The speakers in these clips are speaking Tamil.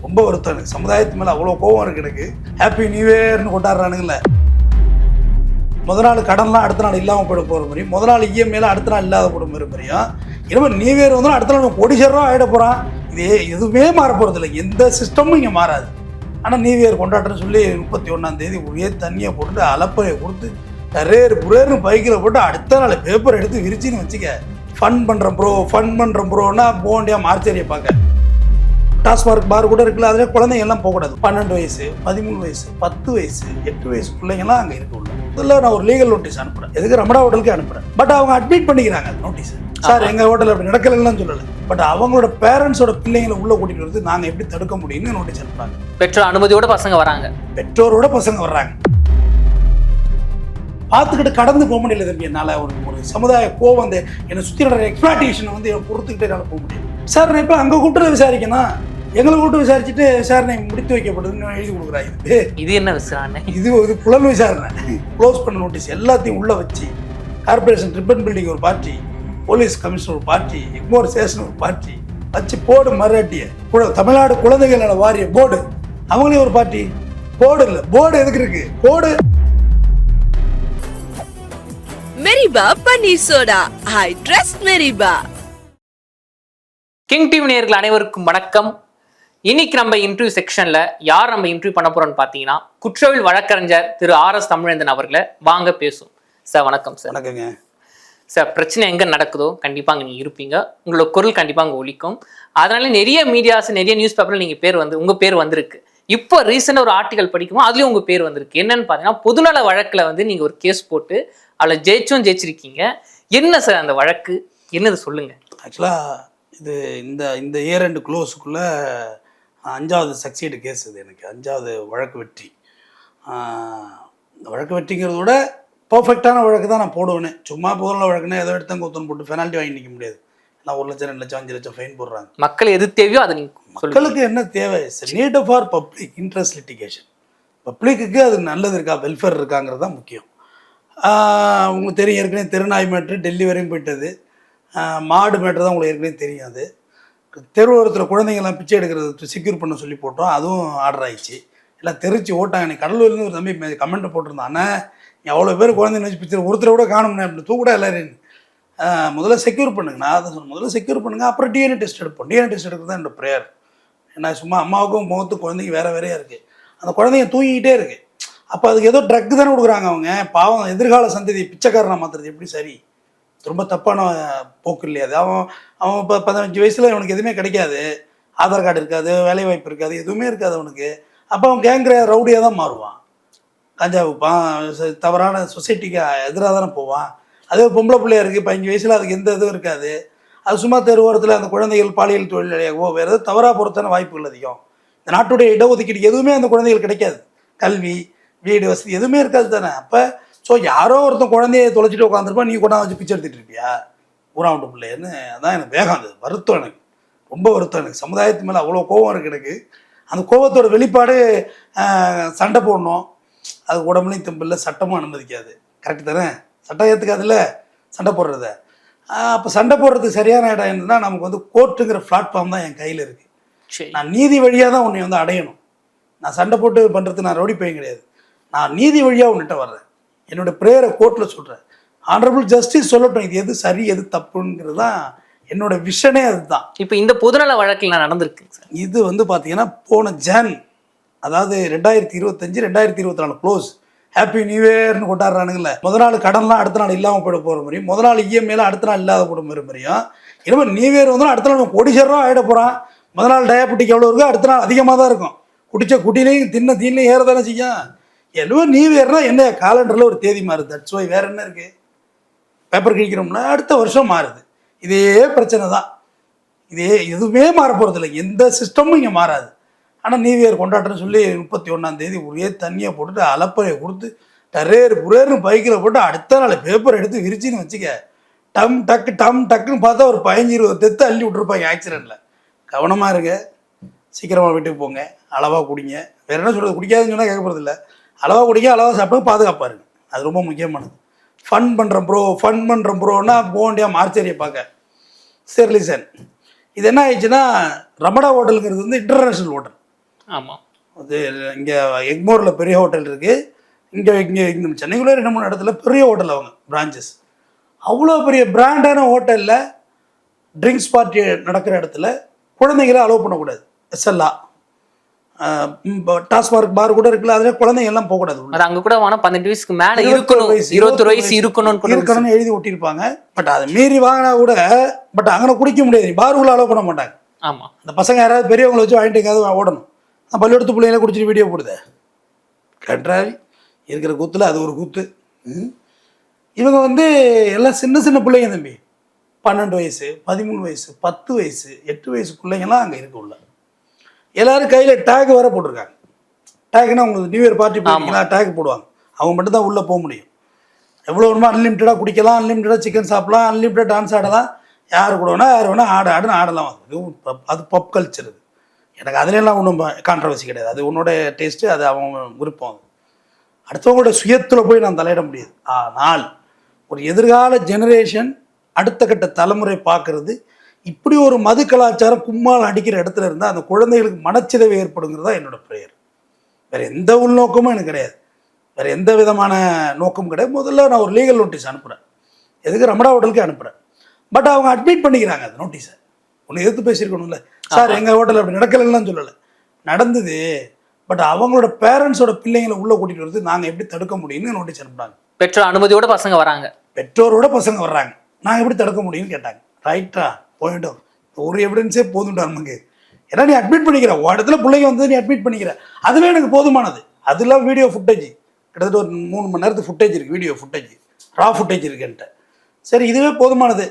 ரொம்ப வருத்தம் எனக்கு. சமுதாயத்து மேலே அவ்வளோ கோவம் இருக்கு எனக்கு. ஹாப்பி நியூ இயர்னு கொண்டாடுறானுங்கல்ல. முத நாள் கடன்லாம் அடுத்த நாள் இல்லாமல் போயிட போகிற மாதிரியும், முத நாள் இஎம்ஐலாம் அடுத்த நாள் இல்லாத போட மாதிரியும், இனிமேல் நியூ இயர் வந்து அடுத்த நாள் கோடீஸ்வரராக ஆகிட போகிறான். இது எதுவுமே மாற போகிறது இல்லை, எந்த சிஸ்டமும் இங்கே மாறாது. ஆனால் நியூ இயர் கொண்டாடுறேன்னு சொல்லி 31ஆம் ஒரே தண்ணியை போட்டு அலப்பறையை கொடுத்து ரேர் புரேர்னு பைக்கில் போட்டு அடுத்த நாள் பேப்பர் எடுத்து விரிச்சின்னு வச்சுக்க. ஃபன் பண்ணுறோம் ப்ரோன்னா போக வேண்டியா மார்ச்சரியை பார்க்க. டாஸ்மார்க் பார் கூட இருக்குல்ல, அதில் குழந்தைங்க எல்லாம் போகக்கூடாது. 12 வயசு 13 வயசு 10 வயசு 8 வயசு பிள்ளைங்கலாம் அங்கே இருக்க உள்ள. இதில் நான் ஒரு லீகல் நோட்டீஸ் அனுப்புகிறேன். எதுக்கு ரமடா ஹோட்டலுக்கு அனுப்புகிறேன். பட் அவங்க அட்மிட் பண்ணிக்கிறாங்க நோட்டீஸ். சார் எங்கள் ஹோட்டல் அப்படி நடக்கலன்னு சொல்லலை. பட் அவங்களோட பேரண்ட்ஸோட பிள்ளைங்களை உள்ளே கூட்டிகிட்டு வந்து நாங்கள் எப்படி தடுக்க முடியும்னு நோட்டீஸ் அனுப்புறாங்க. பெற்றோர் அனுமதியோட பசங்க வராங்க. பெற்றோரோட பசங்க வர்றாங்க. பார்த்துக்கிட்டு கடந்து போக முடியல தம்பி. என்னால் ஒரு சமுதாய கோவம் வந்து என்னை சுற்றி நடக்கிற எக்ஸ்பிளாட்டேஷனை வந்து பொறுத்துக்கிட்டே என்னால் போக முடியும். சார் நான் இப்போ அங்கே கூப்பிட்டு விசாரிக்கணும், எங்களை கூப்பிட்டு விசாரிச்சுட்டு விசாரணை முடித்து வைக்கப்படுதுன்னு எழுதி கொடுக்குறாங்க. இது என்ன விசாரணை? இது புலன் விசாரணை. க்ளோஸ் பண்ண நோட்டீஸ் எல்லாத்தையும் உள்ளே வச்சு கார்பரேஷன் ரிப்பன் பில்டிங் ஒரு பார்ட்டி, போலீஸ் கமிஷனர் ஒரு பார்ட்டி, எக்மோர் ஸ்டேஷன் ஒரு பார்ட்டி வச்சு போர்டு மராட்டிய தமிழ்நாடு குழந்தைகள் நல வாரிய போர்டு, அவங்களே ஒரு பார்ட்டி. போர்டு இல்லை, போர்டு எதுக்கு இருக்கு? போர்டு மெரிபா பன்னீர் soda. I trust Meriba. King TV நேயர்கள் அனைவருக்கும் வணக்கம். இன்னைக்கு நம்ம இன்டர்வியூ செக்ஷன்ல யார் நம்ம இன்டர்வியூ பண்ண போறோம்னு பார்த்தீங்கன்னா, குற்றவியல் வழக்கறிஞர் திரு ஆர்.எஸ். தமிழேந்தன் அவர்களை வாங்க பேசும். சார் வணக்கம். சார் வணக்கங்க. சார், பிரச்சனை எங்கே நடக்குதோ கண்டிப்பாக அங்கே நீங்கள் இருப்பீங்க, உங்களோட குரல் கண்டிப்பாக அங்கே ஒலிக்கும். அதனால நிறைய மீடியாஸ், நிறைய நியூஸ் பேப்பரில் நீங்கள் உங்கள் பேர் வந்திருக்கு. இப்போ ரீசெண்டாக ஒரு ஆர்டிகல் படிக்குமோ அதுலேயும் உங்கள் பேர் வந்திருக்கு. என்னன்னு பார்த்தீங்கன்னா, பொதுநல வழக்கில் வந்து நீங்கள் ஒரு கேஸ் போட்டு அதில் ஜெயிச்சிருக்கீங்க. என்ன சார் அந்த வழக்கு, என்னது சொல்லுங்க. ஆக்சுவலாக இது இந்த இயர் எண்டு க்ளோஸுக்குள்ளே 5வது சக்சீடு கேஸ். இது எனக்கு 5வது வழக்கு வெற்றி. வழக்கு வெற்றிங்கிறத விட பர்ஃபெக்டான வழக்கு தான் நான் போடுவேனே. சும்மா பொதுநல வழக்குன்னா ஏதோ எடுத்தாங்க ஒருத்தன் போட்டு பெனால்ட்டி வாங்கி நிற்க முடியாது. நான் 1 லட்சம் 2 லட்சம் 5 லட்சம் ஃபைன் போடுறாங்க. மக்கள் எது தேவையோ அதை மக்களுக்கு என்ன தேவை? Need for public interest litigation. பப்ளிக்கு அது நல்லது இருக்கா, வெல்ஃபேர் இருக்காங்கிறது தான் முக்கியம். உங்களுக்கு தெரியும், ஏற்கனவே தெருநாய் மேட்ரு டெல்லி வரையும் போயிட்டது. மாடு மேட்ரு தான் உங்களுக்கு ஏற்கனவே தெரியும். அது தெருவோரத்தில் குழந்தைங்கள்லாம் பிச்சை எடுக்கிறது செக்யூர் பண்ண சொல்லி போட்டோம், அதுவும் ஆர்டர் ஆகிடுச்சு. எல்லாம் தெரிச்சு ஓட்டாங்க. நீ கடலூர்லேருந்து ஒரு தம்பி கமெண்ட்டை போட்டிருந்தான், அண்ணா எவ்வளோ பேர் குழந்தைங்க வச்சு பிச்சை ஒருத்தரை கூட காணும்னே அப்படின்னு தூக்கூட எல்லாரும். முதல்ல செக்யூர் பண்ணுங்க. நான் அதை சொன்னேன், முதல்ல செக்யூர் பண்ணுங்கள், அப்புறம் டிஎன்ஏ டெஸ்ட் எடுப்போம். டிஎன்ஏ டெஸ்ட் எடுக்கிறது தான் என்னோட ப்ரேயர். ஏன்னா சும்மா அம்மாவுக்கும் முகத்துக்கு குழந்தைங்க வேறு வேறையாக இருக்குது. அந்த குழந்தைங்க தூங்கிக்கிட்டே இருக்குது. அப்போ அதுக்கு ஏதோ ட்ரக் தானே கொடுக்குறாங்க அவங்க. பாவம் எதிர்கால சந்ததி பிச்சைக்காரனை மாற்றுறது எப்படி சரி? ரொம்ப தப்பான போக்கு இல்லையா அது? அவன் இப்போ 15 வயசில் அவனுக்கு எதுவுமே கிடைக்காது. ஆதார் கார்டு இருக்காது, வேலைவாய்ப்பு இருக்காது, எதுவுமே இருக்காது அவனுக்கு. அப்போ அவன் கேங்கிற ரவுடியாக தான் மாறுவான். கஞ்சா விற்பான், தவறான சொசைட்டிக்கு எதிராக தானே போவான். அதே பொம்பளை பிள்ளையா இருக்குது, 15 வயசில் அதுக்கு எந்த இதுவும் இருக்காது. அது சும்மா தெருவோரத்தில் அந்த குழந்தைகள் பாலியல் தொழிலாளியாகவோ வேறு எதாவது தவறாக பொறுத்தான வாய்ப்புகள் அதிகம். இந்த நாட்டுடைய இடஒதுக்கீடு எதுவுமே அந்த குழந்தைகள் கிடைக்காது. கல்வி, வீடு வசதி எதுவுமே இருக்காது தானே. அப்போ ஸோ யாரோ ஒருத்தன் குழந்தைய தொலைச்சிட்டு உட்காந்துருப்பா, நீ கொண்டா வச்சு பிச்சை எடுத்துகிட்டு இருப்பியா ஊராவட்டு பிள்ளைன்னு? அதான் எனக்கு வேகம். அது வருத்தம், எனக்கு ரொம்ப வருத்தம். எனக்கு சமுதாயத்து மேலே அவ்வளோ கோவம் இருக்குது எனக்கு. அந்த கோவத்தோட வெளிப்பாடு சண்டை போடணும். அது உடம்புலையும் தெம்பில்ல, சட்டமும் அனுமதிக்காது. கரெக்டு தானே? சட்டம் ஏற்றுக்காதுல்ல சண்டை போடுறத. அப்போ சண்டை போடுறதுக்கு சரியான இடம் என்னன்னா, நமக்கு வந்து கோர்ட்டுங்கிற பிளாட்ஃபார்ம் தான் என் கையில் இருக்குது. நான் நீதி வழியாக தான் உன்னை வந்து அடையணும். நான் சண்டை போட்டு பண்ணுறதுக்கு நான் ரவுடி பையன் கிடையாது. நான் நீதி வழியாக உன்னிட்ட வர்றேன். என்னோட ப்ரேயரை கோர்ட்டில் சொல்கிறேன். ஆனரபிள் ஜஸ்டிஸ் சொல்லட்டும், இது எது சரி எது தப்புங்கிறது தான் என்னோட விஷனே. அதுதான் இப்போ இந்த பொதுநல வழக்கில் நான் நடந்திருக்கேன் சார். இது வந்து பார்த்தீங்கன்னா போன அதாவது 2025 2024 க்ளோஸ். ஹாப்பி நியூ இயர்னு கொண்டாடுறானுங்கல்ல. முத நாள் கடன்லாம் அடுத்த நாள் இல்லாமல் போயிட போகிற மாதிரியும், முத நாள் இஎம்ஐலாம் அடுத்த நாள் இல்லாத போட மாதிரியும், இனிமேல் நியூ இயர் வந்து அடுத்த நாள் கோடீஸ்வரராக ஆகிட போகிறான். முத நாள் டயபெட்டிக் எவ்வளோ இருக்கோ அடுத்த நாள் அதிகமாக தான் இருக்கும். குடித்த குட்டிலையும் தீன்லையும் ஏற தானே செய்யும். என்னவோ நியூ இயர்னா என்ன, காலண்டரில் ஒரு தேதி மாறுது. That's why. வேறு என்ன இருக்குது? பேப்பர் கிழிக்கிறோம்னா அடுத்த வருஷம் மாறுது. இதே பிரச்சனை தான். எதுவுமே மாற போகிறதில்ல, எந்த சிஸ்டமும் இங்கே மாறாது. ஆனால் நியூ இயர் கொண்டாடுறேன்னு சொல்லி 31ஆம் ஒரே தண்ணியை போட்டுட்டு அலப்பறையை கொடுத்து ரேர் புரேர்னு பைக்கில் போட்டு அடுத்த நாள் பேப்பர் எடுத்து விரிச்சின்னு வச்சுக்க. டம் டக்குன்னு பார்த்தா ஒரு 15-20 தெத்து அள்ளி விட்டுருப்பாங்க ஆக்சிடெண்ட்டில். கவனமாக இருங்க, சீக்கிரமாக வீட்டுக்கு போங்க, அளவாக குடிங்க. வேறு என்ன சொல்கிறது? குடிக்காதுன்னு சொன்னால் கேட்க போகிறதில்ல. அளவாக குடிங்க, அளவாக சாப்பிட்டு பாதுகாப்பாக இருங்க. அது ரொம்ப முக்கியமானது. ஃபன் பண்ணுறோம் ப்ரோன்னா போக வேண்டியா மார்ச்சரியை பார்க்க. ஸ்டெர்லிசன் இது என்ன ஆயிடுச்சுன்னா, ரமடா ஹோட்டலுங்கிறது வந்து இன்டர்நேஷ்னல் ஹோட்டல். ஆமாம். அது இங்கே எக்மோரில் பெரிய ஹோட்டல் இருக்குது. இங்கே இந்த சென்னைக்குள்ளே 2-3 இடத்துல பெரிய ஹோட்டல் அவங்க பிரான்ச்சஸ். அவ்வளோ பெரிய பிராண்டான ஹோட்டலில் ட்ரிங்க்ஸ் பார்ட்டி நடக்கிற இடத்துல குழந்தைகளை அலோவ் பண்ணக்கூடாது. எஸ்எல்ஆ டாஸ்மார்க் பார் கூட இருக்குல்ல, அதில் குழந்தைங்க எல்லாம் போகக்கூடாது. அது அங்கே கூட வேணா 18 வயசுக்கு மேலே இருக்கணும், 21 வயசு இருக்கணும்னு எழுதி ஒட்டியிருப்பாங்க. பட் அதை மீறி வாங்கினா கூட பட் அங்கே குடிக்க முடியாது, பாருக்குள்ள அலோவ் பண்ண மாட்டாங்க. ஆமாம். அந்த பசங்க யாராவது பெரியவங்களை வச்சு வாங்கிட்டு எங்காவது ஓடணும். நான் பள்ளிக்கூடத்து பிள்ளைங்கள குடிச்சிட்டு வீடியோ போடுத கன்றாவி இருக்கிற கூத்தில் அது ஒரு கூத்து. இவங்க வந்து எல்லாம் சின்ன சின்ன பிள்ளைங்க தம்பி, 12 வயசு 13 வயசு 10 வயசு 8 வயசு பிள்ளைங்கலாம் அங்கே இருக்க உள்ள. எல்லாரும் கையில் டேக் வேற போட்டிருக்காங்க. டேக்னா உங்களுக்கு நியூ இயர் பார்ட்டி போட்டீங்களா டேக் போடுவாங்க. அவங்க மட்டும் தான் உள்ளே போக முடியும். எவ்வளோ வேணுமோ அன்லிமிட்டடாக குடிக்கலாம், அன்லிமிட்டடாக சிக்கன் சாப்பிடலாம், அன்லிமிட்டட் டான்ஸ் ஆடலாம், யார் கூட வேணா யார் வேணா ஆடுன்னு ஆடலாம். அது பப் கல்ச்சர். எனக்கு அதுலாம் ஒன்றும் கான்ட்ரவர்சி கிடையாது. அது உன்னோட டேஸ்ட்டு, அது அவங்க விருப்பம். அது அடுத்தவங்களோட சுயத்தில் போய் நான் தலையிட முடியாது. ஆனால் ஒரு எதிர்கால ஜெனரேஷன் அடுத்த கட்ட தலைமுறை பார்க்குறது இப்படி ஒரு மது கலாச்சாரம் கும்மால் அடிக்கிற இடத்துல இருந்தால் அந்த குழந்தைகளுக்கு மனச்சிதைவு ஏற்படுங்கிறது தான் என்னோடய ப்ரேயர். வேறு எந்த உள்நோக்கமும் எனக்கு கிடையாது, வேறு எந்த விதமான நோக்கமும் கிடையாது. முதல்ல நான் ஒரு லீகல் நோட்டீஸ் அனுப்புகிறேன், எதுக்கு ரமணா ஹோட்டலுக்கு அனுப்புகிறேன். பட் அவங்க அட்மிட் பண்ணிக்கிறாங்க அந்த நோட்டீஸை. ஒன்று எதிர்த்து பேசியிருக்கணும்ல, சார் எங்கள் ஹோட்டலில் அப்படி நடக்கலைன்னு சொல்லலை, நடந்தது. பட் அவங்களோட பேரண்ட்ஸோட பிள்ளைங்களை உள்ளே கூட்டிகிட்டு வருது நாங்கள் எப்படி தடுக்க முடியும்னு நோட்டீஸ் அனுப்புனாங்க. பெற்றோர் அனுமதியோட பசங்க வராங்க, பெற்றோரோட பசங்க வர்றாங்க, நாங்கள் எப்படி தடுக்க முடியும்னு கேட்டாங்க. ரைட்டா போயிட்டோம், ஒரு எவிடன்ஸே போதும்டா நமக்கு. ஏன்னா நீ அட்மிட் பண்ணிக்கிற இடத்துல பிள்ளைங்க வந்து நீ அட்மிட் பண்ணிக்கிற, அதுவே எனக்கு போதுமானது. அதெல்லாம் வீடியோ ஃபுட்டேஜ் கிட்டத்தட்ட ஒரு 3 மணி நேரத்துக்கு ஃபுட்டேஜ் இருக்குது, வீடியோ ஃபுட்டேஜ் ரா ஃபுட்டேஜ் இருக்குன்ட்டு. சரி இதுவே போதுமானது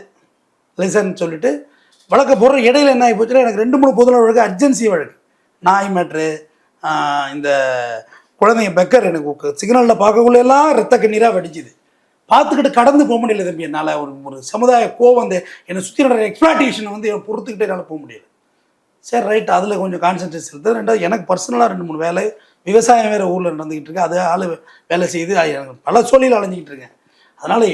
லைசன் சொல்லிட்டு வழக்க போடுற. இடையில என்ன ஆகி போச்சுன்னா எனக்கு 2-3 பொதுநல வழக்கு, அர்ஜென்சி வழக்கு, நாய் மேட்ரு, இந்த குழந்தைங்க பெக்கர் எனக்கு சிக்னலில் பார்க்கக்குள்ள எல்லாம் ரத்த கண்ணீராக வடிச்சுது. பார்த்துக்கிட்டு கடந்து போக முடியல தம்பி என்னால். ஒரு சமுதாய கோவம் வந்து என்னை சுற்றி நடக்கிற எக்ஸ்ப்ளாய்டேஷனை வந்து பொறுத்துக்கிட்டே என்னால் போக முடியல. சரி ரைட், அதில் கொஞ்சம் கான்சன்ட்ரேட் செலுத்து. ரெண்டாவது எனக்கு பர்சனலாக 2-3 வேலை, விவசாயம் வேறு ஊரில் நடந்துக்கிட்டு இருக்கு, அது ஆள் வேலை செய்து எனக்கு பல சூழலில் அலைஞ்சிக்கிட்டு இருக்கேன். அதனால்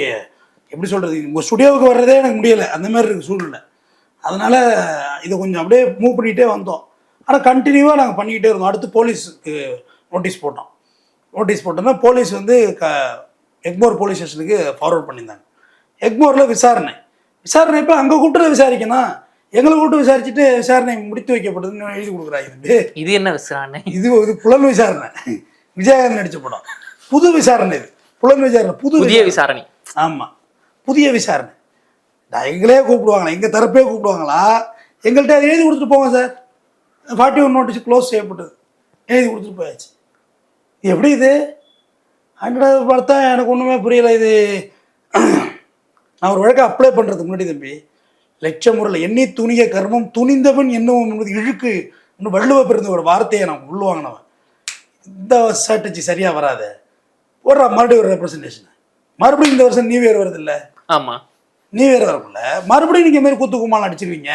எப்படி சொல்கிறது, உங்கள் ஸ்டுடியோவுக்கு வர்றதே எனக்கு முடியலை, அந்த மாதிரி இருக்குது சூழ்நிலை. அதனால் இதை கொஞ்சம் அப்படியே மூவ் பண்ணிகிட்டே வந்தோம். ஆனால் கண்டினியூவாக நாங்கள் பண்ணிக்கிட்டே இருந்தோம். அடுத்து போலீஸுக்கு நோட்டீஸ் போட்டோம். நோட்டீஸ் போட்டோம்னா போலீஸ் வந்து எக்மோர் போலீஸ் ஸ்டேஷனுக்கு ஃபார்வர்ட் பண்ணியிருந்தாங்க. எக்மோரில் விசாரணை இப்போ அங்கே கூப்பிட்டு விசாரிக்கணும், எங்களை கூப்பிட்டு விசாரிச்சுட்டு விசாரணை முடித்து வைக்கப்படுதுன்னு எழுதி கொடுக்குறாங்க. இது என்ன விசாரணை? இது புலன் விசாரணை. விஜயகாந்த் நடித்த படம். புது விசாரணை இது, புலன் விசாரணை, புதிய விசாரணை. ஆமாம், புதிய விசாரணை. எங்களே கூப்பிடுவாங்களா, எங்கள் தரப்பே கூப்பிடுவாங்களா? எங்கள்கிட்ட அதை எழுதி கொடுத்துட்டு போங்க சார், 41 நோட்டீஸ் க்ளோஸ் செய்யப்பட்டது, எழுதி கொடுத்துட்டு போயாச்சு. எப்படி இது 100 பார்த்தா எனக்கு ஒன்றுமே புரியலை. இது நான் ஒரு வழக்கை அப்ளை பண்ணுறதுக்கு முன்னாடி தம்பி, லட்சம் முறையில் எண்ணி துணிய கர்மம் துணிந்தவன் என்னவும் என்பது இழுக்கு இன்னும் வள்ளுவ பிறந்த ஒரு வார்த்தையை நான் உள்வாங்கினவன். இந்த ஸ்ட்ராட்டஜி சரியாக வராது, மறுபடியும் ஒரு ரெப்ரஸன்டேஷன், மறுபடியும் இந்த வருஷம் நியூ இயர் வருது இல்லை? ஆமாம், நியூ இயர் வரக்குள்ள மறுபடியும் நீங்கள் மாரி குத்து கும்மால் அடிச்சிருவீங்க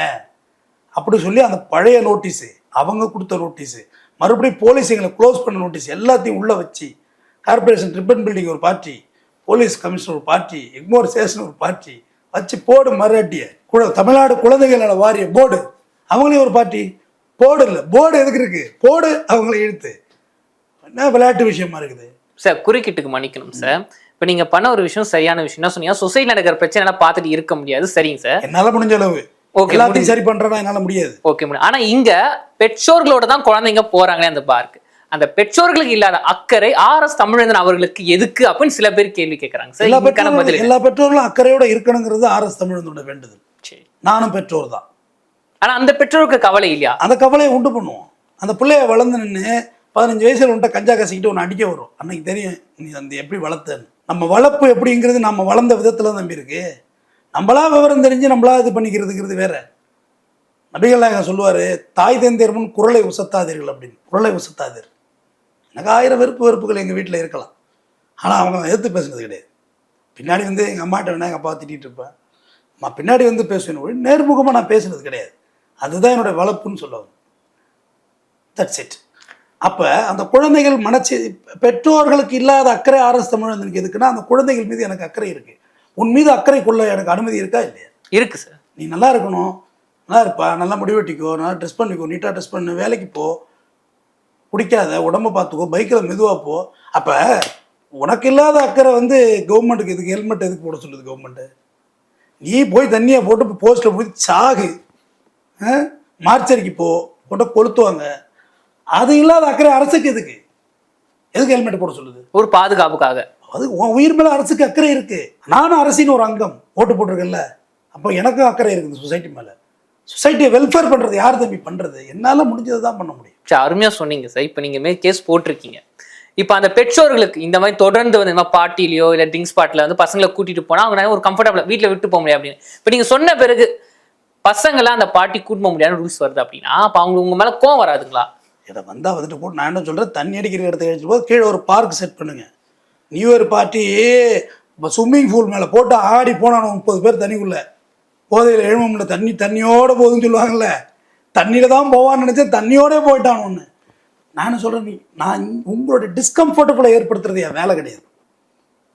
அப்படி சொல்லி அந்த பழைய நோட்டீஸு, அவங்க கொடுத்த நோட்டீஸு, மறுபடியும் போலீஸ் எங்களை க்ளோஸ் பண்ண நோட்டீஸ் எல்லாத்தையும் உள்ளே வச்சு, கார்பரேஷன் ரிப்பன் பில்டிங் ஒரு பார்ட்டி, போலீஸ் கமிஷனர் ஒரு பார்ட்டி, எக்மோர் ஸ்டேஷன் ஒரு பார்ட்டி வச்சு போர்டு மராட்டிய தமிழ்நாடு குழந்தைகள் நல வாரிய போர்டு, அவங்களே ஒரு பார்ட்டி. போர்டு இல்லை, போர்டு எதுக்கு இருக்கு, போர்டு அவங்கள இழுத்து என்ன விளையாட்டு விஷயமா இருக்குது சார். குறுக்கிட்டுக்கு மன்னிக்கணும் சார், இப்போ நீங்கள் பண்ண ஒரு விஷயம் சரியான விஷயம் தான் சொன்னீங்க. சொசைட்டியில் நடக்கிற பிரச்சனைலாம் பார்த்துட்டு இருக்க முடியாது, சரிங்க சார், என்னால் முடிஞ்ச அளவு ஓகே எல்லாத்தையும் சரி பண்ணுறேன்னா என்னால் முடியாது. ஓகே முடியும். ஆனால் இங்கே பெற்றோர்களோட தான் குழந்தைங்க போகிறாங்களே அந்த பார்க்கு, அந்த பெற்றோர்களுக்கு இல்லாத அக்கறை ஆர்எஸ் தமிழேந்தன் அவர்களுக்கு எதுக்கு அப்படின்னு சில பேர் கேள்வி கேட்குறாங்க சார். எல்லா பெற்றோர்களும் அக்கறையோட இருக்கணுங்கிறது ஆர்எஸ் தமிழேந்தனோட வேண்டுதல். நானும் பெற்றோர் தான். ஆனால் அந்த பெற்றோருக்கு கவலை இல்லையா? அந்த கவலையை உண்டு பண்ணுவோம். அந்த பிள்ளைய வளர்ந்து நின்று 15 வயசுல உன்ட்ட கஞ்சா கசிக்கிட்டு ஒன்று அடிக்க வரும், அன்னைக்கு தெரியும் நீ அந்த எப்படி வளர்த்தன்னு. நம்ம வளர்ப்பு எப்படிங்கிறது நம்ம வளர்ந்த விதத்துல தம்பி இருக்கு. நம்மளா விவரம் தெரிஞ்சு நம்மளா இது பண்ணிக்கிறதுங்கிறது வேற. நபிகள் நாயகம் சொல்லுவார், தாய் தந்தையர் முன் குரலை உசத்தாதீர்கள் அப்படின்னு. குரலை உசத்தாதீர். எனக்கு 1000 வெறுப்புகள் எங்கள் வீட்டில் இருக்கலாம், ஆனால் அவங்க எதிர்த்து பேசுனது கிடையாது. பின்னாடி வந்து எங்கள் அம்மாட்ட வேணா எங்கள் அப்பா திட்டிகிட்டு இருப்பேன், அம்மா பின்னாடி வந்து பேசுவேன், நேர்முகமாக நான் பேசுனது கிடையாது. அதுதான் என்னுடைய வளர்ப்புன்னு சொல்லுவாங்க. That's it. அப்போ அந்த குழந்தைகள் பெற்றோர்களுக்கு இல்லாத அக்கறை ஆர்எஸ் தமிழேந்தனுக்கு எதுக்குன்னா, அந்த குழந்தைகள் மீது எனக்கு அக்கறை இருக்குது. உன் மீது அக்கறை கொள்ள எனக்கு அனுமதி இருக்கா இல்லையா? இருக்குது சார். நீ நல்லா இருக்கணும், நல்லா இருப்பா, நல்லா முடிவெட்டிக்கோ, நல்லா ட்ரெஸ் பண்ணிக்கோ, நீட்டாக ட்ரெஸ் பண்ணு, வேலைக்கு போ, குடிக்காத, உடம்ப பார்த்துக்கோ, பைக்கில் மெதுவாக போ. அப்போ உனக்கு இல்லாத அக்கறை வந்து கவர்மெண்ட்டுக்கு எதுக்கு ஹெல்மெட் எதுக்கு போட சொல்லுது கவர்மெண்ட்டு? நீ போய் தண்ணியை போட்டு போஸ்ட்டில் போய் சாகு, மார்ச்சரிக்கு போட்டு கொளுத்துவாங்க. அது இல்லாத அக்கறை அரசுக்கு எதுக்கு ஹெல்மெட் போட சொல்லுது? ஒரு பாதுகாப்புக்காக. அது உன் உயிர் மேலே அரசுக்கு அக்கறை இருக்குது. நானும் அரசின் ஒரு அங்கம், ஓட்டு போட்டிருக்கேன்ல. அப்போ எனக்கும் அக்கறை இருக்குது சொசைட்டி மேலே. சொசைட்டியை வெல்ஃபேர் பண்ணுறது யார் தம்பி பண்ணுறது? என்னால் முடிஞ்சதை தான் பண்ண முடியும். சரி, அருமையாக சொன்னீங்க சார். இப்போ நீங்கள் மாரி கேஸ் போட்டிருக்கீங்க. இப்போ அந்த பெற்றோர்களுக்கு இந்த மாதிரி தொடர்ந்து வந்து இந்த மாதிரி பார்ட்டிலையோ இல்லை ட்ரிங்க்ஸ் ஸ்பாட்டில் வந்து பசங்களை கூட்டிகிட்டு போனால் அவங்க ஒரு கம்ஃபர்டபுளாக வீட்டில் விட்டு போக முடியாது அப்படின்னு. இப்போ நீங்கள் சொன்ன பிறகு பசங்களாம் அந்த பார்ட்டி கூட்டு போக முடியாத ரூல்ஸ் வருது அப்படின்னா அப்போ அவங்க உங்கள் மேலே கோவம் வராதுங்களா? இதை வந்தால் வந்துட்டு போட்டு நான் என்ன சொல்கிறேன், தண்ணி அடிக்கிற இடத்த எடுத்துட்டு போது கீழே ஒரு பார்க் செட் பண்ணுங்க. நியூ இயர் பார்ட்டி இப்போ ஸ்விம்மிங் பூல் மேலே போட்டு ஆடி போனானோ 30 பேர் தண்ணிக்குள்ளே, போதையில் எழும தண்ணியோடு போகுதுன்னு சொல்லுவாங்கள்ல, தண்ணியில் தான் போவான்னு நினச்சேன், தண்ணியோடே போயிட்டான் ஒன்று. நான் சொல்கிறேன், நான் உங்களோட டிஸ்கம்ஃபர்டபுளை ஏற்படுத்துறது என் வேலை கிடையாது.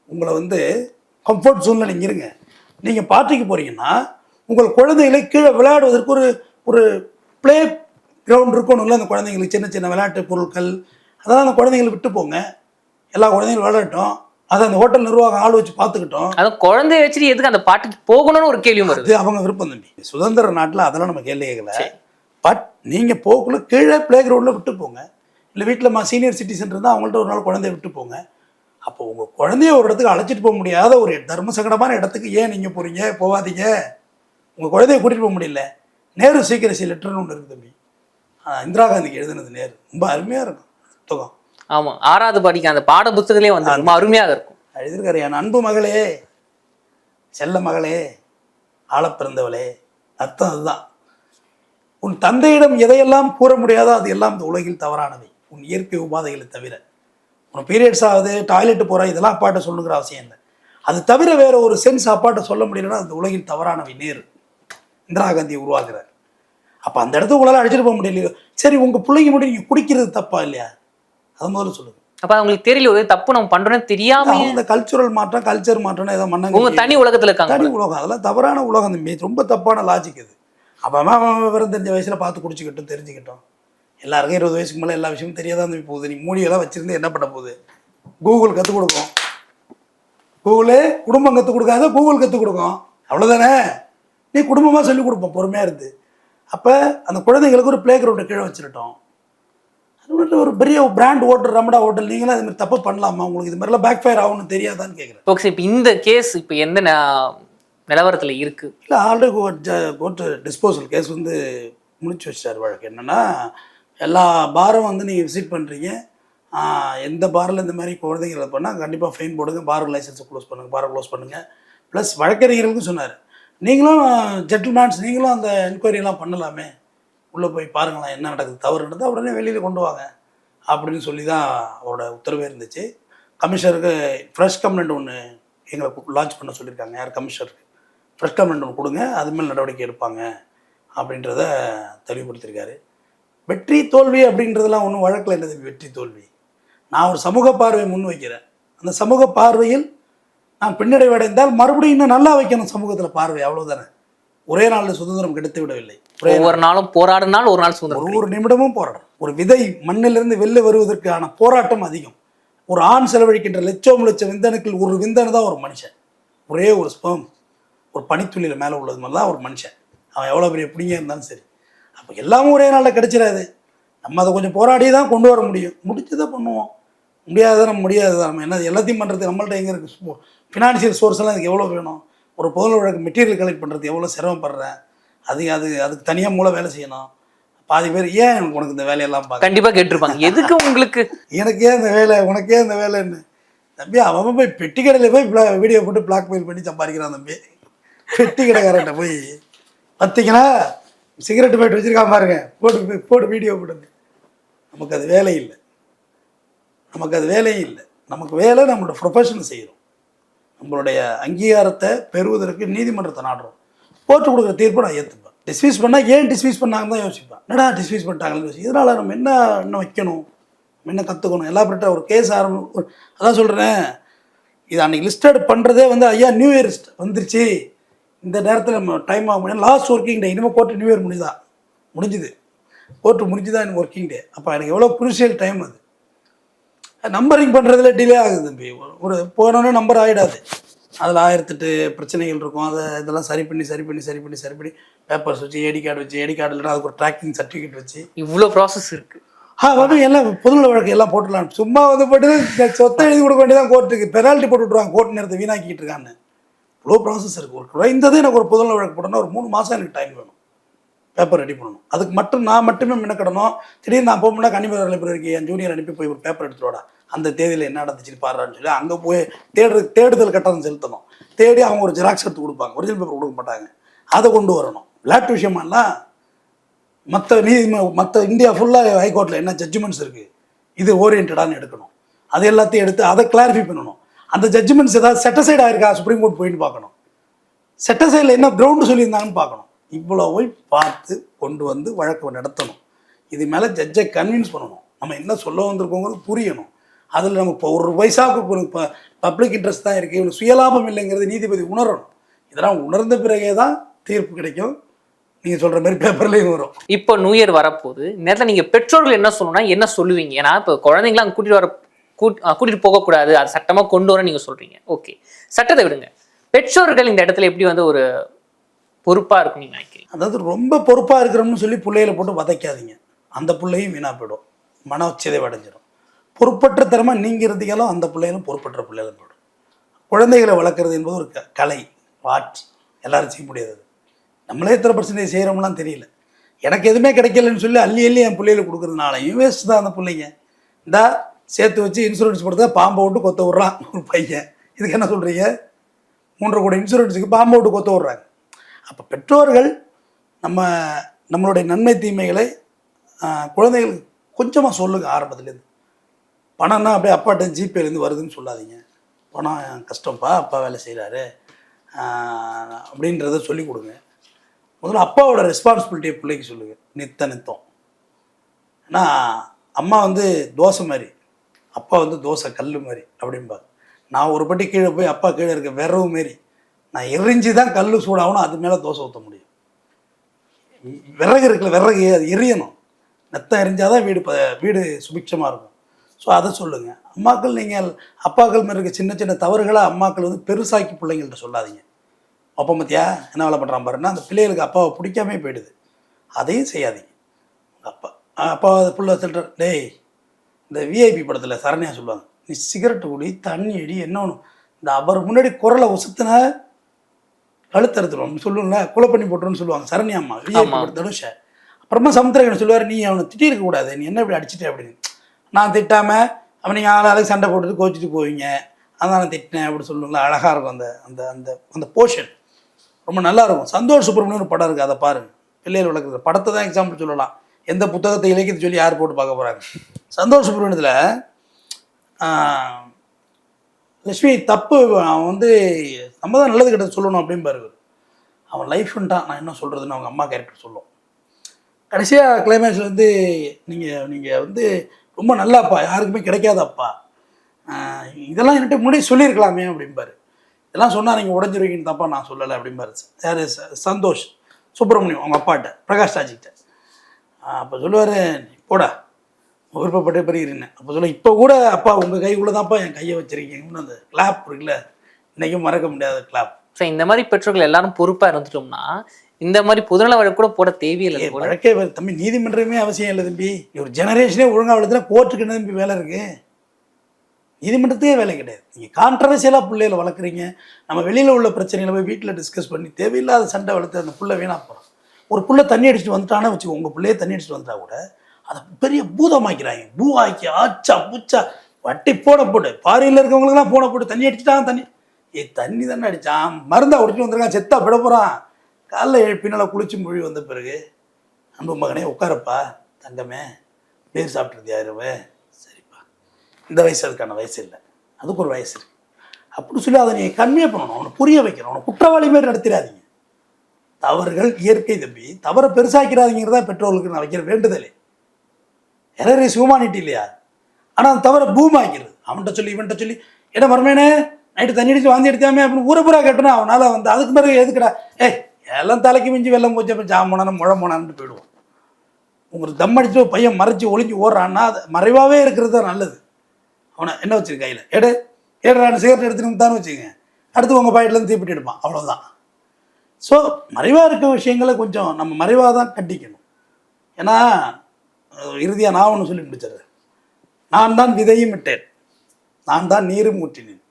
உங்களை வந்து கம்ஃபர்ட் ஜோனில் நீங்கள் இருங்க. நீங்கள் பார்ட்டிக்கு போகிறீங்கன்னா உங்கள் குழந்தைகளை கீழே விளையாடுவதற்கு ஒரு ப்ளே கிரவுண்ட் இருக்கணும்ல. அந்த குழந்தைங்களுக்கு சின்ன சின்ன விளையாட்டு பொருட்கள் அதெல்லாம் அந்த குழந்தைங்களை விட்டு போங்க. எல்லா குழந்தைங்களும் விளையாடட்டும். அதை அந்த ஹோட்டல் நிர்வாகம் ஆள் வச்சு பார்த்துக்கிட்டோம். அதான் குழந்தைய வச்சுட்டு எதுக்கு அந்த பாட்டுக்கு போகணும்னு ஒரு கேள்வி வருது. அது அவங்க விருப்பம் தம்பி. சுதந்திர நாட்டில் அதெல்லாம் நம்ம கேள்வி கேட்கல. பட் நீங்கள் போக்குள்ள கீழே ப்ளே கிரவுண்டில் விட்டு போங்க. இல்லை வீட்டில் சீனியர் சிட்டிசன் இருந்தால் அவங்கள்ட்ட ஒரு நாள் குழந்தைய விட்டு போங்க. அப்போ உங்கள் குழந்தைய ஒரு இடத்துக்கு அழைச்சிட்டு போக முடியாத ஒரு தர்ம சங்கடமான இடத்துக்கு ஏன் நீங்கள் போகிறீங்க? போகாதீங்க. உங்கள் குழந்தைய கூட்டிகிட்டு போக முடியல. நேரு சீக்கிரசி லெட்டர்னு ஒன்று இருக்குது தம்பி, இந்திரா காந்திக்கு எழுதுனது. நேரு ரொம்ப அருமையாக இருக்கும் புத்தகம். ஆமாம், 6வது படிக்க அந்த பாட புத்தகத்திலே வந்து ரொம்ப அருமையாக இருக்கும். எழுதியிருக்காரு, என் அன்பு மகளே, செல்ல மகளே, ஆள பிறந்தவளே. அர்த்தம் அதுதான். உன் தந்தையிடம் எதையெல்லாம் கூற முடியாதோ அது எல்லாம் இந்த உலகில் தவறானவை, உன் இயற்கை உபாதைகளை தவிர. உன் பீரியட்ஸ் ஆகுது, டாய்லெட்டு போகிற, இதெல்லாம் அப்பாட்ட சொல்லுங்கிற அவசியம் இல்லை. அது தவிர வேற ஒரு சென்ஸ் அப்பாட்ட சொல்ல முடியலன்னா அந்த உலகில் தவறானவை. நேரு இந்திரா காந்தியை உருவாக்குறார். அப்போ அந்த இடத்துக்கு உங்களால் அழைச்சிட்டு போக முடியலையோ, சரி உங்கள் பிள்ளைங்க மட்டும் நீங்கள் குடிக்கிறது தப்பா இல்லையா? அது முதல்ல சொல்லுங்க. அப்போ அவங்களுக்கு தெரியல ஒரு தப்பு நம்ம பண்ணுறோன்னு தெரியாம இந்த கல்ச்சுரல் மாற்றம், கல்ச்சர் மாற்றம்னா ஏதோ பண்ணாங்க. உங்க தனி உலகத்தில் இருக்காங்க. தனி உலகம், அதெல்லாம் தவறான உலகம். ரொம்ப தப்பான லாஜிக் அது. அப்போ அவன் விவரம் தெரிஞ்ச வயசில் பார்த்து குடிச்சிக்கிட்டோம், தெரிஞ்சுக்கிட்டோம். எல்லாருக்கும் 20 வயசுக்கு மேலே எல்லா விஷயமும் தெரியாதான் போகுது. நீ மூடியெல்லாம் வச்சுருந்து என்ன பண்ண போகுது? கூகுள் கற்றுக் கொடுக்கும். கூகுளே குடும்பம் கற்றுக் கொடுக்காத, கூகுள் கற்றுக் கொடுக்கும். அவ்வளோதானே? நீ குடும்பமாக சொல்லிக் கொடுப்போம் பொறுமையாக இருந்து. அப்போ அந்த குழந்தைங்களுக்கு ஒரு ப்ளே கிரவுண்டை கீழே வச்சுருட்டோம். அது ஒரு பெரிய பிராண்ட் ஹோட்டல், ரமடா ஹோட்டல், நீங்களும் அது மாதிரி தப்பு பண்ணலாமா? உங்களுக்கு இது மாதிரிலாம் பேக் ஃபயர் ஆகும்னு தெரியாதான்னு கேட்குறேன். ஓகே, இப்போ இந்த கேஸ் இப்போ எந்த நிலவரத்தில் இருக்குது? இல்லை, ஆல்ரெடி கோர்ட்டு டிஸ்போசல் கேஸ் வந்து முடிச்சு வச்சிட்டார் வழக்கு. என்னென்னா எல்லா பாரும் வந்து நீங்கள் விசிட் பண்ணுறீங்க, எந்த பாரில் இந்த மாதிரி குழந்தைங்களை பண்ணால் கண்டிப்பாக ஃபைன் போடுங்க, பார் லைசன்ஸை க்ளோஸ் பண்ணுங்கள், பாரை க்ளோஸ் பண்ணுங்கள். ப்ளஸ் வழக்கறிஞர்களுக்கும் சொன்னார், நீங்களும் ஜென்டில்மேன்ஸ், நீங்களும் அந்த என்கொயரியெல்லாம் பண்ணலாமே, உள்ளே போய் பாருங்களேன் என்ன நடக்குது, தவறு நடந்தால் உடனே வெளியில் கொண்டு வாங்க அப்படின்னு சொல்லி தான் அவரோட உத்தரவே இருந்துச்சு. கமிஷனருக்கு ஃப்ரெஷ் கம்ப்ளைண்ட் ஒன்று எங்களை லான்ச் பண்ண சொல்லியிருக்காங்க. யார்? கமிஷனருக்கு ஃப்ரெஷ் கம்ப்ளைண்ட் ஒன்று கொடுங்க, அது மேல் நடவடிக்கை எடுப்பாங்க அப்படின்றத தெளிவுபடுத்தியிருக்காரு. வெற்றி தோல்வி அப்படின்றதெல்லாம் ஒன்றும் வழக்கில் என்னது வெற்றி தோல்வி. நான் ஒரு சமூக பார்வையை முன் வைக்கிறேன். அந்த சமூக பார்வையில் நான் பின்னடைவடைந்தால் மறுபடியும் இன்னும் நல்லா வைக்கணும் சமூகத்தில் பார்வை, அவ்வளோதானே. ஒரே நாளில் சுதந்திரம் கிடைத்து விடவில்லை. ஒவ்வொரு நாளும் போராடினால் ஒரு நாள் சுதந்திரம். ஒரு நிமிடமும் போராடும். ஒரு விதை மண்ணிலிருந்து வெளில வருவதற்கான போராட்டம் அதிகம். ஒரு ஆண் செலவழிக்கின்ற லட்சம் விந்தணுக்கள் ஒரு விந்தணு தான் ஒரு மனுஷன். ஒரே ஒரு ஸ்பெர்ம், ஒரு பனித்துளியில் மேலே உள்ளது மாதிரி தான் ஒரு மனுஷன். அவன் எவ்வளோ பெரிய பிடிங்க இருந்தாலும் சரி. அப்போ எல்லாமும் ஒரே நாளில் கிடைச்சிடாது. நம்ம அதை கொஞ்சம் போராடி தான் கொண்டு வர முடியும். முடிச்சு தான் பண்ணுவோம். முடியாத நம்ம முடியாது தான். நம்ம என்ன எல்லாத்தையும் பண்ணுறது நம்மள்ட்ட எங்கே இருக்குது? ஃபினான்ஷியல் சோர்ஸ் எல்லாம் அதுக்கு எவ்வளோ வேணும்? ஒரு பொருள் வழக்கு மெட்டீரியல் கலெக்ட் பண்ணுறது எவ்வளோ சிரமப்படுறேன். அதுக்கு தனியாக மூளை வேலை செய்யணும். பாதி பேர் ஏன் உனக்கு இந்த வேலையெல்லாம் பார்க்க கண்டிப்பாக கேட்டிருப்பாங்க, எதுக்கு உங்களுக்கு, எனக்கே இந்த வேலை, உனக்கே இந்த வேலைன்னு. தம்பி அவன் போய் பெட்டி கடையில் போய் வீடியோ போட்டு பிளாக்மெயில் பண்ணி சம்பாதிக்கிறான் தம்பி. பெட்டி கடைக்காரன்ட்ட போய் பார்த்தீங்கன்னா சிகரெட்டு போய்ட்டு வச்சுருக்கான் பாருங்க, போட்டு வீடியோ போடுங்க. நமக்கு அது வேலை இல்லை. நமக்கு வேலை நம்மளோட ப்ரொஃபஷனை செய்கிறோம். நம்மளுடைய அங்கீகாரத்தை பெறுவதற்கு நீதிமன்றத்தை நாடுறோம். கோர்ட்டு கொடுக்குற தீர்ப்பை நான் ஏற்றுப்பேன். டிஸ்மிஸ் பண்ணால் ஏன் டிஸ்மிஸ் பண்ணாங்கன்னு தான் யோசிப்பேன். என்னடா டிஸ்மிஸ் பண்ணிட்டாங்கன்னு யோசிப்பேன். இதனால் நம்ம என்ன வைக்கணும், நம்ம என்ன கற்றுக்கணும், எல்லாப்பட்ட ஒரு கேஸ் அதான் சொல்கிறேன். இது அன்றைக்கி லிஸ்டட் பண்ணுறதே வந்து ஐயா நியூ இயர் வந்துருச்சு, இந்த நேரத்தில் நம்ம டைம் ஆக முடியும், லாஸ்ட் ஒர்க்கிங் டே, இனிமேல் கோர்ட்டு நியூ இயர் முடிஞ்சுது. கோர்ட்டு முடிஞ்சு தான் எனக்கு ஒர்க்கிங் டே. அப்போ எனக்கு எவ்வளோ குரூஷியல் டைம் அது. நம்பரிங் பண்ணுறதுல டிலே ஆகுது தம்பி. ஒரு போனோன்னே நம்பர் ஆகிடாது. அதில் 1008 பிரச்சனைகள் இருக்கும். அதை இதெல்லாம் சரி பண்ணி பேப்பர்ஸ் வச்சு ஐடி கார்டு இல்லைன்னா அதுக்கு ஒரு ட்ராக்கிங் சர்டிஃபிகேட் வச்சு இவ்வளோ ப்ராசஸ் இருக்கு. எல்லாம் பொதுநல வழக்கு எல்லாம் போட்டுடலாம். சும்மா வந்து போட்டு சொத்தை எழுதி கொடுக்க வேண்டியதான் கோர்ட்டுக்கு. பெனால்ட்டி போட்டு விட்ருவாங்க கோர்ட் நேரத்தை வீணாக்கிட்டு இருக்கான்னு. இவ்வளோ ப்ராசஸ் இருக்குது. ஒரு குறைந்தது எனக்கு ஒரு பொதுநல வழக்கு போட்டோன்னா ஒரு 3 மாதம் எனக்கு டைம் வேணும். பேப்பர் ரெடி பண்ணணும். அதுக்கு மட்டும் நான் மட்டுமே மெனக்கிடணும். திடீர்னு நான் போகணும்னா கன்னிமர் லைப்ரரிக்கு என் ஜூனியர் அனுப்பி போய் ஒரு பேப்பர் எடுத்துருவாடா, அந்த தேதியில் என்ன நடந்துச்சுன்னு பாடுறான்னு சொல்லி அங்கே போய் தேடுதல் கட்டணம் செலுத்தணும். தேடி அவங்க ஒரு ஜெராக்ஸ் எடுத்து கொடுப்பாங்க, ஒரிஜினல் பேப்பர் கொடுக்க மாட்டாங்க. அதை கொண்டு வரணும். விளையாட்டு விஷயமாலாம் மற்ற இந்தியா ஃபுல்லாக ஹைகோர்ட்டில் என்ன ஜட்ஜ்மெண்ட்ஸ் இருக்குது இது ஓரியன்டானு எடுக்கணும். அது எல்லாத்தையும் எடுத்து அதை கிளாரிஃபை பண்ணணும். அந்த ஜட்ஜ்மெண்ட்ஸ் ஏதாவது செட்டசைட் ஆயிருக்கா சுப்ரீம் கோர்ட் போயிட்டு பார்க்கணும். செட்டசைடில் என்ன கிரவுண்டு சொல்லியிருந்தாங்கன்னு பார்க்கணும். இவ்வளோ போய் பார்த்து கொண்டு வந்து வழக்கு நடத்தணும். இது மேலே ஜட்ஜை கன்வின்ஸ் பண்ணணும். நம்ம என்ன சொல்ல வந்திருக்கோங்கிறது புரியணும். அதில் நம்ம இப்போ ஒரு பைசாவுக்கு இப்போ பப்ளிக் இன்ட்ரெஸ்ட் தான் இருக்குது, இவனுக்கு சுயலாபம் இல்லைங்கிறது நீதிபதி உணரணும். இதெல்லாம் உணர்ந்த பிறகே தான் தீர்ப்பு கிடைக்கும். நீங்கள் சொல்கிற மாதிரி பேப்பர்லேயும் வரும். இப்போ நியூ இயர் வரப்போகுது. நேரத்தில் நீங்கள் பெற்றோர்கள் என்ன சொல்லணும்னா என்ன சொல்லுவீங்க? ஏன்னா இப்போ குழந்தைங்களாம் அங்கே கூட்டிகிட்டு போகக்கூடாது, அது சட்டமாக கொண்டு வர நீங்கள் சொல்கிறீங்க. ஓகே, சட்டத்தை விடுங்க. பெற்றோர்கள் இந்த இடத்துல எப்படி வந்து ஒரு பொறுப்பாக இருக்கும் நீங்கள் நினைக்கிறீங்க? அதாவது ரொம்ப பொறுப்பாக இருக்கிறோம்னு சொல்லி பிள்ளைகளை போட்டு வதைக்காதீங்க. அந்த பிள்ளையும் வீணாக போயிடும், மன உச்சிதை அடைஞ்சிடும். பொறுப்பற்ற திறமை நீங்கள் இருந்தீங்களும் அந்த பிள்ளைகளும் பொறுப்பற்ற பிள்ளைகளும் போயிடும். குழந்தைகளை வளர்க்குறது என்பது ஒரு கலை, ஆர்ட். எல்லாரும் செய்ய முடியாது. நம்மளே எத்தனை பர்சன்டேஜ் செய்கிறோம்லாம் தெரியல. எனக்கு எதுவுமே கிடைக்கலன்னு சொல்லி அள்ளி அள்ளி என் பிள்ளைகளை கொடுக்குறதுனாலையும் வேஸ்ட் தான். அந்த பிள்ளைங்க இந்தா சேர்த்து வச்சு இன்சூரன்ஸ் போடுறத பாம்பை விட்டு கொத்த விட்றான் ஒரு பையன். இதுக்கு என்ன சொல்கிறீங்க? 3.5 கோடி இன்சூரன்ஸுக்கு பாம்பை விட்டு கொத்த விட்றாங்க. அப்போ பெற்றோர்கள் நம்மளுடைய நன்மை தீமைகளை குழந்தைகளுக்கு கொஞ்சமாக சொல்லுங்கள். ஆரம்பத்துலேருந்து பணம்னா அப்படியே அப்பாட்ட ஜிபேலேருந்து வருதுன்னு சொல்லாதீங்க. பணம் கஷ்டம்ப்பா, அப்பா வேலை செய்கிறாரு அப்படின்றத சொல்லிக் கொடுங்க. முதல்ல அப்பாவோட ரெஸ்பான்சிபிலிட்டியை பிள்ளைக்கு சொல்லுங்கள். நித்தம். ஏன்னா அம்மா வந்து தோசை மாதிரி, அப்பா வந்து தோசை கல் மாதிரி அப்படிம்பாங்க. நான் ஒரு பட்டி கீழே போய் அப்பா கீழே இருக்க விரவு மாரி நான் எரிஞ்சு தான் கல் சூடாகணும், அது மேலே தோசை ஊற்ற முடியும். விறகு இருக்குல்ல, விறகு அது எரியணும். நெத்தம் எரிஞ்சால் தான் வீடு சுபிட்சமாக இருக்கும். ஸோ அதை சொல்லுங்கள். அம்மாக்கள் நீங்கள் அப்பாக்கள் மாதிரி இருக்க சின்ன சின்ன தவறுகளை அம்மாக்கள் வந்து பெருசாக்கி பிள்ளைங்கள்ட்ட சொல்லாதீங்க. அப்பா மத்தியா என்ன வேலை பண்ணுறான் பாருன்னா அந்த பிள்ளைகளுக்கு அப்பாவை பிடிக்காமே போயிடுது. அதையும் செய்யாதீங்க. அப்பா பிள்ளை சொல்கிற டேய், இந்த விஐபி படத்தில் சரண்யா சொல்லுவாங்க, நீ சிகரெட்டு குடி, தண்ணி அடி, என்ன ஒன்று இந்த அவர் முன்னாடி குரலை உசுத்தின கழுத்தறுத்துடும் சொல்லுங்கள, கொலை பண்ணி போட்டுருன்னு சொல்லுவாங்க சரண்யா அம்மா விஐபி தனுஷ. அப்புறமா சமுத்திரகன் சொல்லுவார், நீ அவனை திட்டிருக்க கூடாது, நீ என்ன இப்படி அடிச்சிட்டே அப்படின்னு. நான் திட்டாமல் அவன் நீங்கள் ஆளாளுக்கு சண்டை போட்டுட்டு கோச்சிட்டு போவீங்க, அதான் நான் திட்டினேன் அப்படி சொல்லுங்களா. அழகாக இருக்கும் அந்த அந்த அந்த அந்த போர்ஷன், ரொம்ப நல்லாயிருக்கும். சந்தோஷ் சுப்ரமணியம் ஒரு படம் இருக்குது, அதை பாருங்கள். பிள்ளைகள் வளர்க்குற படத்தை தான் எக்ஸாம்பிள் சொல்லலாம். எந்த புத்தகத்தை இலக்கியத்தை சொல்லி யார் போட்டு பார்க்க போகிறாங்க. சந்தோஷ் சுப்ரமணியத்தில் லட்சுமி தப்பு, அவன் வந்து நம்ம தான் நல்லது கிட்ட சொல்லணும் அப்படின்னு பாரு. அவன் லைஃப்ன்ட்டான், நான் என்ன சொல்கிறதுன்னு அவங்க அம்மா கேரக்டர் சொல்லும். கடைசியாக கிளைமேக்ஸில் வந்து நீங்கள் வந்து ரொம்ப நல்லாப்பா, யாருக்குமே கிடைக்காதப்பா, இதெல்லாம் என்கிட்ட முன்னாடி சொல்லியிருக்கலாமே அப்படிம்பாரு. இதெல்லாம் சொன்னால் நீங்கள் உடஞ்சிருவீங்கன்னு தப்பா நான் சொல்லலை அப்படிம்பாரு. யார்? சந்தோஷ் சுப்ரமணியம் அவங்க அப்பாட்ட, பிரகாஷ் ராஜிக்கிட்ட. அப்போ சொல்லுவார், போடா விருப்பப்பட்டே பெரியறேன்னு. அப்போ சொல்ல, இப்போ கூட அப்பா உங்கள் கைக்குள்ளே தான்ப்பா என் கையை வச்சுருக்கீங்கன்னு அந்த கிளாப் இருக்குல்ல, இன்றைக்கும் மறக்க முடியாத கிளாப். ஸோ இந்த மாதிரி பெற்றோர்கள் எல்லாரும் பொறுப்பாக இருந்துட்டோம்னா இந்த மாதிரி பொதுநல வழக்கு கூட போட தேவையில்லை. வழக்கே தம்பி, நீதிமன்றமே அவசியம் இல்லை தம்பி. ஒரு ஜெனரேஷனே ஒழுங்காக வளர்த்துனா கோர்ட்டுக்கு என்ன தம்பி வேலை இருக்குது? நீதிமன்றத்தையே வேலை கிடையாது. நீங்கள் கான்ட்ரவர்சியலாக பிள்ளைகளை வளர்க்குறீங்க. நம்ம வெளியில் உள்ள பிரச்சனைகளை போய் வீட்டில் டிஸ்கஸ் பண்ணி தேவையில்லாத சண்டை வளர்த்து அந்த பிள்ளை வீணாக போகிறோம். ஒரு பிள்ளை தண்ணி அடிச்சுட்டு வந்துட்டானே வச்சுக்கோ, உங்கள் பிள்ளையே தண்ணி அடிச்சுட்டு வந்துட்டா கூட அதை பெரிய பூதமாக்கிறாங்க. பூவாக்கி ஆச்சா பூச்சா வட்டி போட்டு பாரியில் இருக்கவங்களுக்குலாம் போட்டு தண்ணி அடிச்சுட்டாங்க. தண்ணி தானே அடித்தான், மருந்தா உடச்சிட்டு வந்துருக்கான், செத்தா விட போகிறான். காலைல பின்னால் குளிச்சு மொழி வந்த பிறகு, அன்பு மகனே உட்காரப்பா தங்கமே, பேர் சாப்பிட்றது யாருவே, சரிப்பா இந்த வயசு அதுக்கான வயசு இல்லை, அதுக்கு ஒரு வயசு இருக்குது அப்படின்னு சொல்லி அதை நீங்கள் கன்வே பண்ணணும். அவனை புரிய வைக்கணும். அவனை குற்றவாளி மாரி நடத்திடாதீங்க. தவறுகள் இயற்கை தம்பி, தவறை பெருசாக்கிறாதீங்கிறதா பெற்றோர்களுக்கு நான் வைக்கிற வேண்டுதலே. எரர் இஸ் ஹியூமானிட்டி இல்லையா? ஆனால் அந்த தவறை பூமாக்கிறது. அவன்கிட்ட சொல்லி இவன்கிட்ட சொல்லி, என்ன மருமேனே நைட்டு தண்ணி அடிச்சு வாந்தி எடுத்தாமே அப்படின்னு ஊரை பூரா கேட்டோன்னா அவனால் வந்து அதுக்கு பிறகு எதுக்குடா எல்லாம் தலைக்கு மிஞ்சி வெள்ளம் போச்சு அப்போ ஜாம் போனான்னு முழம் போனான்னு போயிடுவோம். உங்களுக்கு தம் அடிச்சு ஒரு பையன் மறைச்சி ஒளிஞ்சு ஓடுறான்னா அது மறைவாகவே இருக்கிறது தான் நல்லது. அவனை என்ன வச்சுருக்க கையில் ஏடுறான்னு சிகரெட் எடுத்துன்னு தான் வச்சுக்கங்க, அடுத்து உங்கள் பாக்கெட்லேருந்து தீப்பிட்டு எடுப்பான், அவ்வளோதான். ஸோ மறைவாக இருக்க விஷயங்களை கொஞ்சம் நம்ம மறைவாக தான் கட்டிக்கணும். ஏன்னா இறுதியாக நான் ஒன்று சொல்லி முடிச்சிடுறேன். நான் தான் விதையும் இட்டேன், நான் தான் நீரும் ஊற்றினேன்,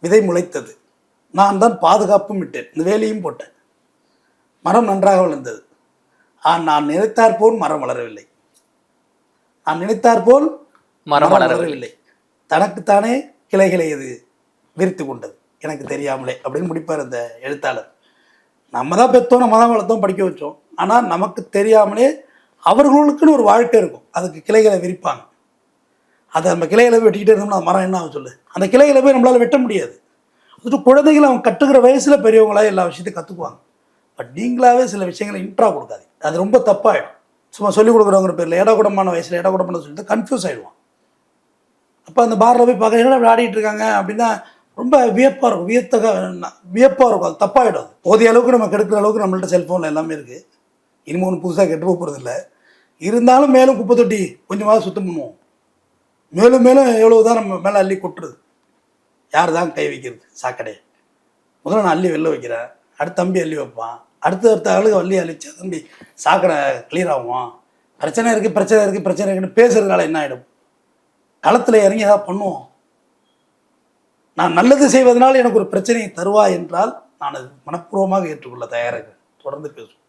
விதை முளைத்தது, நான் தான் பாதுகாப்பும் விட்டேன், இந்த வேலையும் போட்டேன், மரம் நன்றாக வளர்ந்தது. நான் நினைத்தாற் போல் மரம் வளரவில்லை, நான் நினைத்தாற் போல் மரம் வளரவில்லை, தனக்குத்தானே கிளைகளை இது விரித்து கொண்டது எனக்கு தெரியாமலே அப்படின்னு முடிப்பார் அந்த எழுத்தாளர். நம்ம தான் பெற்றோம், நம்ம தான் வளர்த்தோம், படிக்க வச்சோம். ஆனால் நமக்கு தெரியாமலே அவர்களுக்குன்னு ஒரு வாழ்க்கை இருக்கும், அதுக்கு கிளைகளை விரிப்பாங்க. அதை நம்ம கிளைகளை போய் வெட்டிக்கிட்டே இருந்தோம்னா அந்த மரம் என்ன ஆகும் சொல்லு? அந்த கிளைகளை போய் நம்மளால் வெட்ட முடியாது. அதுட்டு குழந்தைகள் அவங்க கற்றுக்கிற வயசில் பெரியவங்களாக எல்லா விஷயத்தையும் கற்றுக்குவாங்க. பட் நீங்களாகவே சில விஷயங்களை இன்ட்ரா கொடுக்காதீங்க, அது ரொம்ப தப்பாகிடும். சும்மா சொல்லிக் கொடுக்குறவங்கிற பேரில் ஏடாகுடமான வயசில் ஏடாகுடமான சொல்லிட்டு கன்ஃபியூஸ் ஆகிடுவான். அப்போ அந்த பாரில் போய் பார்க்க என்ன ஆடிட்டு இருக்காங்க அப்படின்னா ரொம்ப வியப்பாக இருக்கும், வியப்பாக இருக்கும். அது தப்பாகிடும். அது போதிய அளவுக்கு நம்ம கெடுக்கிற அளவுக்கு நம்மள்ட்ட செல்ஃபோனில் எல்லாமே இருக்குது. இனிமேல் ஒன்று புதுசாக கெட்டு போகிறது இல்லை. இருந்தாலும் மேலும் குப்பை தொட்டி கொஞ்சமாக சுத்தம் பண்ணுவோம். மேலும் மேலும் எவ்வளோ தான் நம்ம மேலே அள்ளி கொட்டுறது. யார் தான் கை வைக்கிறது? சாக்கடை முதல்ல நான் அள்ளி வெளில வைக்கிறேன், அடுத்த தம்பி அள்ளி வைப்பான், அடுத்த ஆளுக்கு அள்ளி அழிச்சா தம்பி சாக்கடை கிளியர் ஆகும். பிரச்சனை இருக்குன்னு பேசுறதுனால என்ன ஆகிடும்? களத்தில் இறங்கி ஏதாவது பண்ணுவோம். நான் நல்லது செய்வதனால் எனக்கு ஒரு பிரச்சனையை தருவா என்றால் நான் அது மனப்பூர்வமாக ஏற்றுக்கொள்ள தயாராக தொடர்ந்து பேசுவோம்.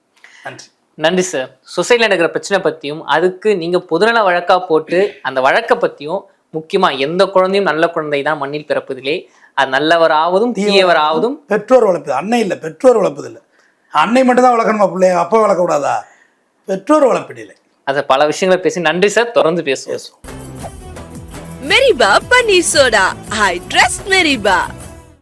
நன்றி. நன்றி சார். சொசைட்டியில் நடக்கிற பிரச்சனை பற்றியும் அதுக்கு நீங்கள் பொதுநல வழக்காக போட்டு அந்த வழக்கை பற்றியும், முக்கியமாக எந்த குழந்தையும் நல்ல குழந்தை தான் மண்ணில் பிறப்பதிலே, அது நல்லவர் ஆவதும் தீயவர் ஆவதும் பெற்றோர் வளர்ப்பது. அன்னை இல்லை, பெற்றோர் வளர்ப்பது இல்லை. அன்னை மட்டும் தான் வளர்க்கணுமா பிள்ளைய? அப்பா வளர்க்கக்கூடாதா? பெற்றோர் வளர்ப்பில்லை. அதை பல விஷயங்களை பேசி நன்றி சார். தொடர்ந்து பேசுவோம். Meriba Paneer Soda. I trust Meriba.